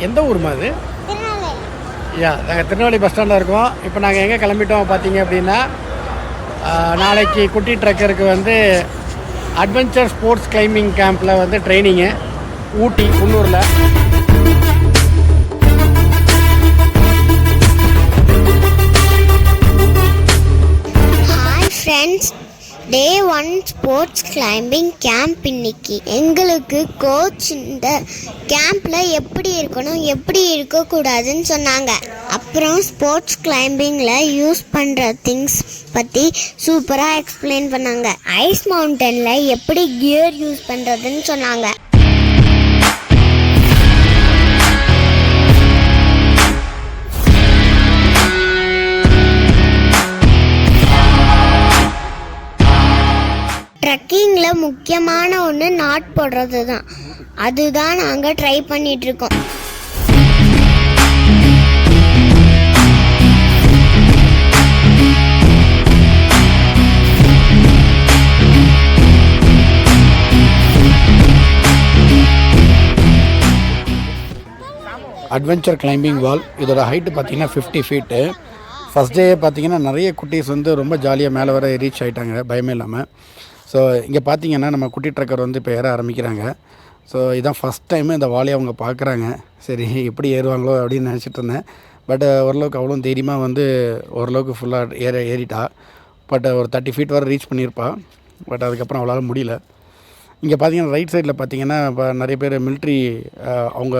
எந்த ஊருமா அது? நாங்கள் திருநெல்வேலி பஸ் ஸ்டாண்டில் இருக்கோம். இப்போ நாங்கள் எங்கே கிளம்பிட்டோம் பார்த்தீங்க அப்படின்னா, நாளைக்கு குட்டி ட்ரக்கருக்கு வந்து அட்வென்ச்சர் ஸ்போர்ட்ஸ் கிளைம்பிங் கேம்பில் வந்து ட்ரைனிங்கு ஊட்டி குன்னூரில். ஹாய் ஃப்ரெண்ட்ஸ், டே 1 ஸ்போர்ட்ஸ் கிளைம்பிங் கேம்ப். இன்னைக்கு எங்களுக்கு கோச் இந்த கேம்பில் எப்படி இருக்கணும் எப்படி இருக்கக்கூடாதுன்னு சொன்னாங்க. அப்புறம் ஸ்போர்ட்ஸ் கிளைம்பிங்கில் யூஸ் பண்ணுற திங்ஸ் பற்றி சூப்பராக எக்ஸ்பிளைன் பண்ணாங்க. ஐஸ் மவுண்டனில் எப்படி கியர் யூஸ் பண்ணுறதுன்னு சொன்னாங்க. ட்ரக்கிங்கில் முக்கியமான ஒன்று நாட் போடுறது தான். அதுதான் நாங்கள் ட்ரை பண்ணிகிட்ருக்கோம். அட்வென்ச்சர் கிளைம்பிங் வால். இதோட ஹைட்டு பார்த்தீங்கன்னா 50 ஃபீட்டு. ஃபஸ்ட் டே பார்த்தீங்கன்னா நிறைய குட்டீஸ் வந்து ரொம்ப ஜாலியாக மேலே வர ரீச் ஆகிட்டாங்க பயமே இல்லாமல். ஸோ இங்கே பார்த்தீங்கன்னா நம்ம குட்டி ட்ரக்கர் வந்து இப்போ ஏற ஆரம்பிக்கிறாங்க. ஸோ இதான் ஃபஸ்ட் டைமு இந்த வாலியை அவங்க பார்க்குறாங்க. சரி எப்படி ஏறுவாங்களோ அப்படின்னு நினச்சிட்டு இருந்தேன். பட் ஓரளவுக்கு அவ்வளோ தைரியமாக வந்து ஓரளவுக்கு ஃபுல்லாக ஏறிட்டா. பட் ஒரு 30 ஃபீட் வரை ரீச் பண்ணியிருப்பா. பட் அதுக்கப்புறம் அவளால் முடியல. இங்கே பார்த்தீங்கன்னா ரைட் சைடில் பார்த்தீங்கன்னா இப்போ நிறைய பேர் மிலிட்ரி, அவங்க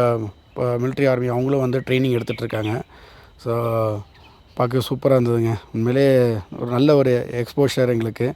இப்போ மிலிட்ரி ஆர்மி அவங்களும் வந்து ட்ரைனிங் எடுத்துகிட்ருக்காங்க. ஸோ பார்க்க சூப்பராக இருந்ததுங்க. உண்மையிலே ஒரு நல்ல ஒரு எக்ஸ்போஷர் எங்களுக்கு.